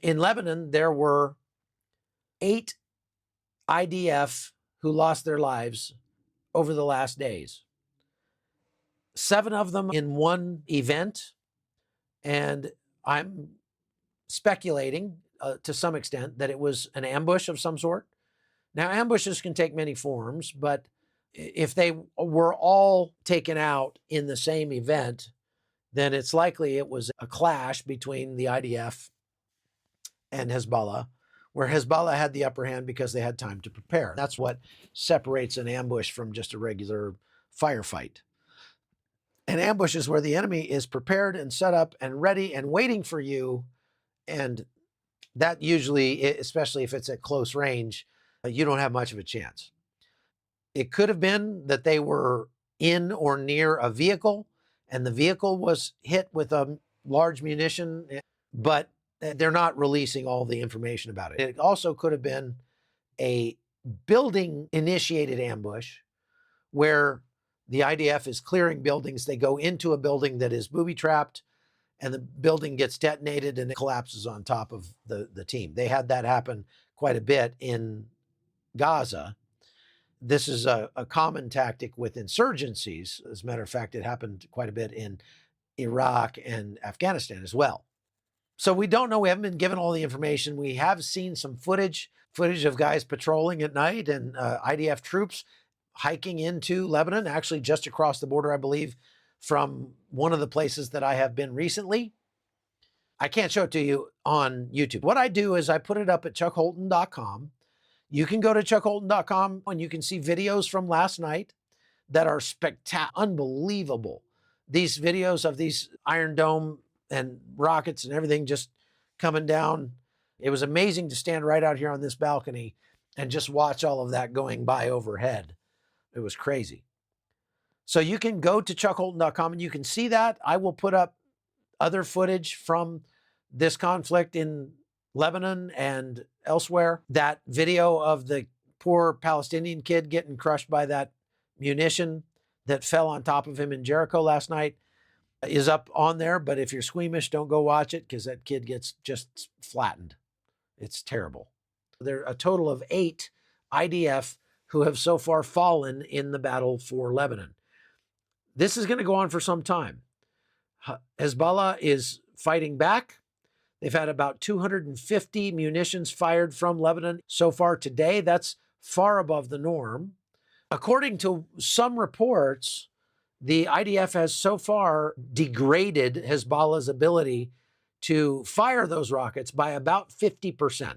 In Lebanon, there were 8 IDF who lost their lives over the last days. 7 of them in one event, and I'm speculating to some extent that it was an ambush of some sort. Now, ambushes can take many forms, but if they were all taken out in the same event, then it's likely it was a clash between the IDF and Hezbollah, where Hezbollah had the upper hand because they had time to prepare. That's what separates an ambush from just a regular firefight. An ambush is where the enemy is prepared and set up and ready and waiting for you. And that usually, especially if it's at close range, you don't have much of a chance. It could have been that they were in or near a vehicle and the vehicle was hit with a large munition, but they're not releasing all the information about it. It also could have been a building-initiated ambush where the IDF is clearing buildings. They go into a building that is booby-trapped, and the building gets detonated and it collapses on top of the team. They had that happen quite a bit in Gaza. This is a common tactic with insurgencies. As a matter of fact, it happened quite a bit in Iraq and Afghanistan as well. So we don't know. We haven't been given all the information. We have seen some footage of guys patrolling at night and IDF troops hiking into Lebanon, actually just across the border, I believe, from one of the places that I have been recently. I can't show it to you on YouTube. What I do is I put it up at chuckholton.com. You can go to chuckholton.com and you can see videos from last night that are unbelievable. These videos of these Iron Dome and rockets and everything just coming down. It was amazing to stand right out here on this balcony and just watch all of that going by overhead. It was crazy. So you can go to chuckholton.com and you can see that. I will put up other footage from this conflict in Lebanon and elsewhere. That video of the poor Palestinian kid getting crushed by that munition that fell on top of him in Jericho last night is up on there. But if you're squeamish, don't go watch it because that kid gets just flattened. It's terrible. There are a total of 8 IDF who have so far fallen in the battle for Lebanon. This is going to go on for some time. Hezbollah is fighting back. They've had about 250 munitions fired from Lebanon so far today. That's far above the norm. According to some reports, the IDF has so far degraded Hezbollah's ability to fire those rockets by about 50%.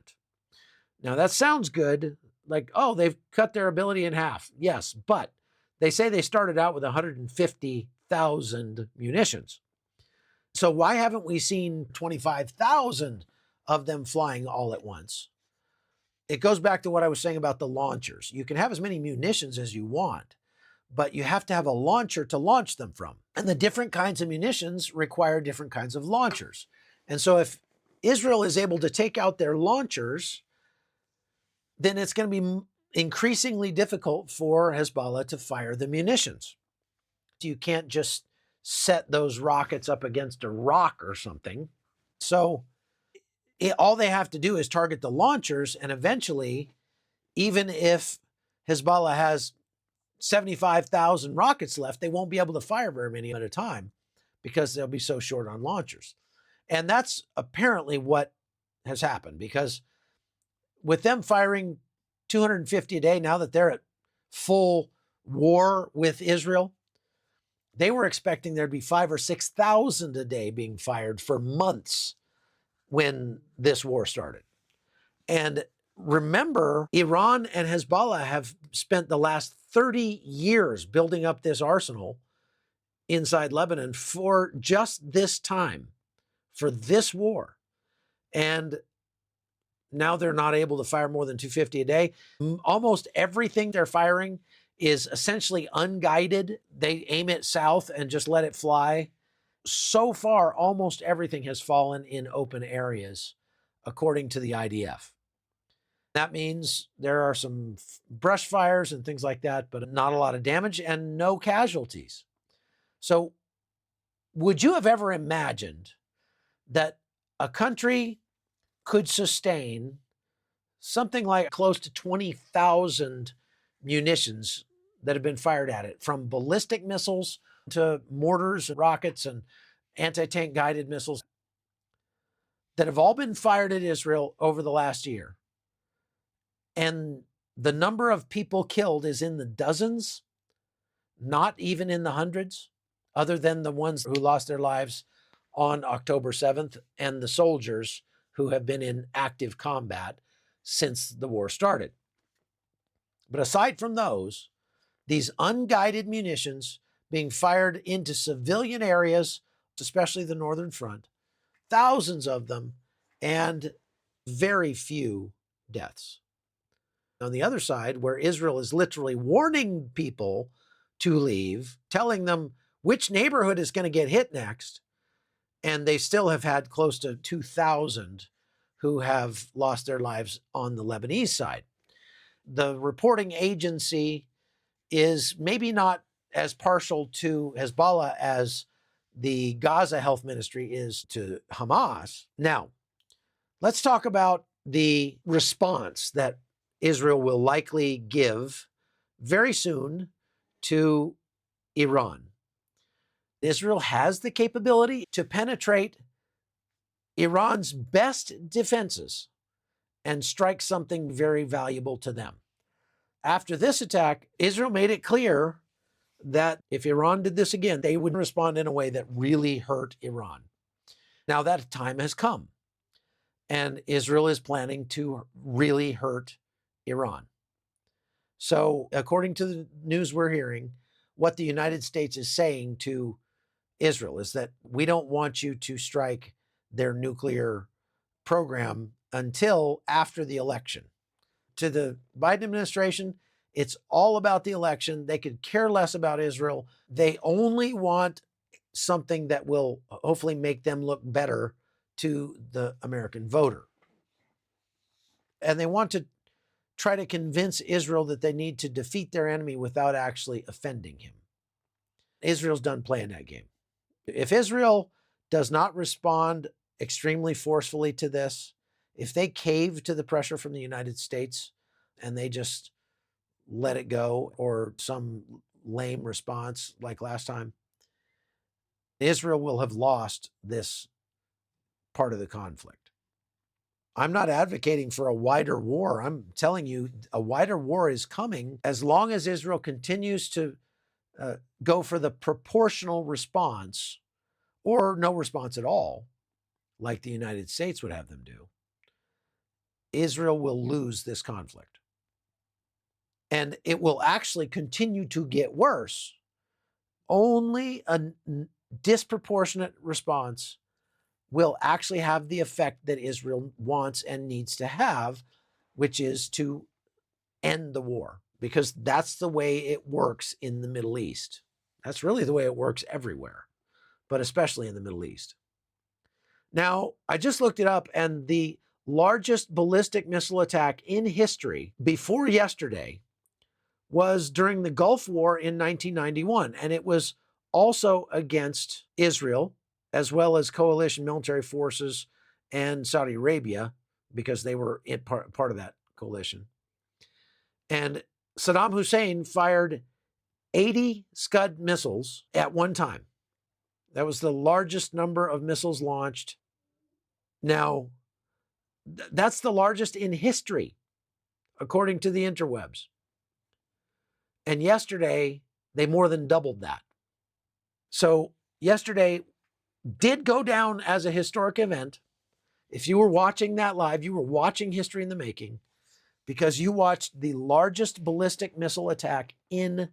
Now, that sounds good. Like, oh, they've cut their ability in half. Yes, but they say they started out with 150,000 munitions. So why haven't we seen 25,000 of them flying all at once? It goes back to what I was saying about the launchers. You can have as many munitions as you want, but you have to have a launcher to launch them from. And the different kinds of munitions require different kinds of launchers. And so if Israel is able to take out their launchers, then it's going to be increasingly difficult for Hezbollah to fire the munitions. You can't just set those rockets up against a rock or something. So all they have to do is target the launchers, and eventually, even if Hezbollah has 75,000 rockets left, they won't be able to fire very many at a time because they'll be so short on launchers. And that's apparently what has happened, because with them firing 250 a day, now that they're at full war with Israel, they were expecting there'd be 5,000 or 6,000 a day being fired for months when this war started. And remember, Iran and Hezbollah have spent the last 30 years building up this arsenal inside Lebanon for just this time, for this war. And now they're not able to fire more than 250 a day. Almost everything they're firing is essentially unguided. They aim it south and just let it fly. So far, almost everything has fallen in open areas, according to the IDF. That means there are some brush fires and things like that, but not a lot of damage and no casualties. So would you have ever imagined that a country could sustain something like close to 20,000 munitions that have been fired at it, from ballistic missiles to mortars, rockets, and anti-tank guided missiles that have all been fired at Israel over the last year. And the number of people killed is in the dozens, not even in the hundreds, other than the ones who lost their lives on October 7th and the soldiers who have been in active combat since the war started. But aside from those, these unguided munitions being fired into civilian areas, especially the northern front, thousands of them, and very few deaths. On the other side, where Israel is literally warning people to leave, telling them which neighborhood is going to get hit next, and they still have had close to 2,000 who have lost their lives on the Lebanese side. The reporting agency is maybe not as partial to Hezbollah as the Gaza Health Ministry is to Hamas. Now, let's talk about the response that Israel will likely give very soon to Iran. Israel has the capability to penetrate Iran's best defenses and strike something very valuable to them. After this attack, Israel made it clear that if Iran did this again, they would respond in a way that really hurt Iran. Now that time has come, and Israel is planning to really hurt Iran. So according to the news we're hearing, what the United States is saying to Israel is that we don't want you to strike their nuclear program until after the election. To the Biden administration, it's all about the election. They could care less about Israel. They only want something that will hopefully make them look better to the American voter. And they want to try to convince Israel that they need to defeat their enemy without actually offending him. Israel's done playing that game. If Israel does not respond extremely forcefully to this, if they cave to the pressure from the United States and they just let it go, or some lame response like last time, Israel will have lost this part of the conflict. I'm not advocating for a wider war. I'm telling you, a wider war is coming as long as Israel continues to go for the proportional response, or no response at all, like the United States would have them do. Israel will lose this conflict. And it will actually continue to get worse. Only a disproportionate response will actually have the effect that Israel wants and needs to have, which is to end the war, because that's the way it works in the Middle East. That's really the way it works everywhere, but especially in the Middle East. Now, I just looked it up, and the largest ballistic missile attack in history before yesterday was during the Gulf War in 1991, and it was also against Israel, as well as coalition military forces and Saudi Arabia, because they were part of that coalition. And Saddam Hussein fired 80 Scud missiles at one time. That was the largest number of missiles launched. Now, that's the largest in history, according to the interwebs. And yesterday, they more than doubled that. So yesterday did go down as a historic event. If you were watching that live, you were watching history in the making, because you watched the largest ballistic missile attack in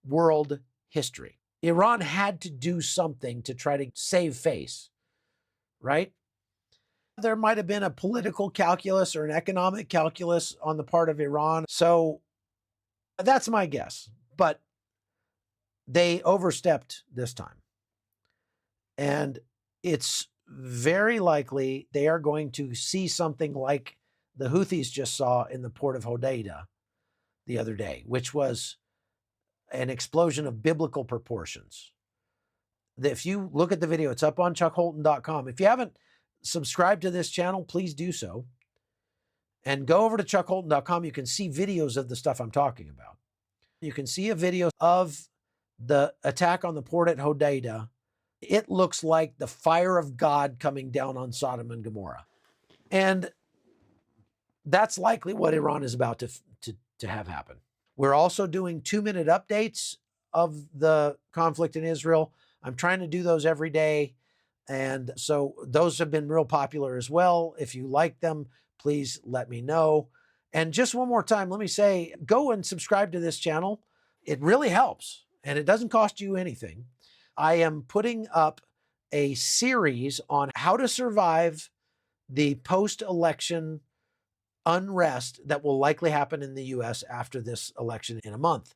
world history. Iran had to do something to try to save face, right? There might have been a political calculus or an economic calculus on the part of Iran. So that's my guess. But they overstepped this time. And it's very likely they are going to see something like the Houthis just saw in the port of Hodeidah the other day, which was an explosion of biblical proportions. If you look at the video, it's up on chuckholton.com. If you haven't subscribe to this channel, please do so. And go over to chuckholton.com. You can see videos of the stuff I'm talking about. You can see a video of the attack on the port at Hodeidah. It looks like the fire of God coming down on Sodom and Gomorrah. And that's likely what Iran is about to have happen. We're also doing 2-minute updates of the conflict in Israel. I'm trying to do those every day. And so those have been real popular as well. If you like them, please let me know. And just one more time, let me say, go and subscribe to this channel. It really helps, and it doesn't cost you anything. I am putting up a series on how to survive the post-election unrest that will likely happen in the US after this election in a month.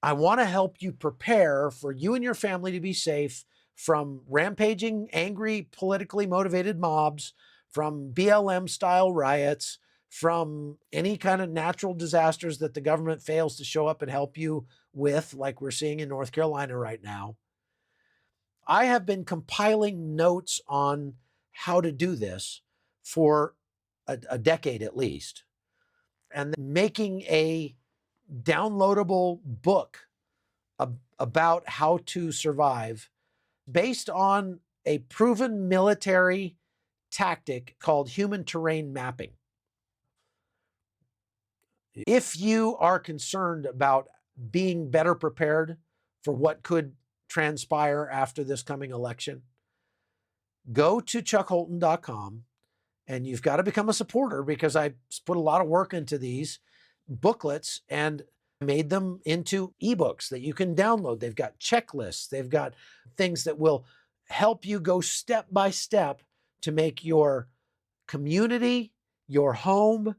I want to help you prepare for you and your family to be safe from rampaging, angry, politically motivated mobs, from BLM-style riots, from any kind of natural disasters that the government fails to show up and help you with, like we're seeing in North Carolina right now. I have been compiling notes on how to do this for a decade at least, and making a downloadable book about how to survive based on a proven military tactic called human terrain mapping. If you are concerned about being better prepared for what could transpire after this coming election, go to chuckholton.com, and you've got to become a supporter, because I put a lot of work into these booklets and made them into ebooks that you can download. They've got checklists. They've got things that will help you go step by step to make your community, your home,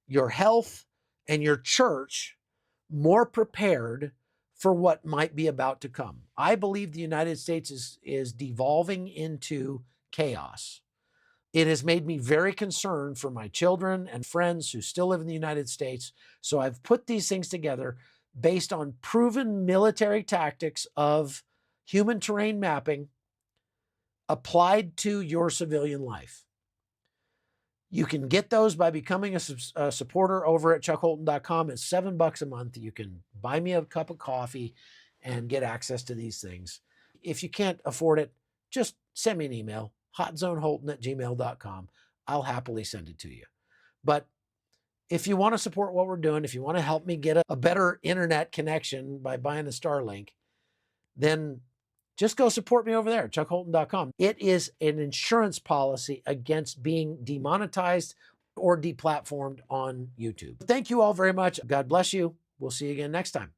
your health, and your church more prepared for what might be about to come. I believe the United States is devolving into chaos. It has made me very concerned for my children and friends who still live in the United States. So I've put these things together based on proven military tactics of human terrain mapping applied to your civilian life. You can get those by becoming a supporter over at chuckholton.com. It's $7 a month. You can buy me a cup of coffee and get access to these things. If you can't afford it, just send me an email, hotzoneholton@gmail.com. I'll happily send it to you. But if you want to support what we're doing, if you want to help me get a better internet connection by buying a Starlink, then just go support me over there at chuckholton.com. It is an insurance policy against being demonetized or deplatformed on YouTube. Thank you all very much. God bless you. We'll see you again next time.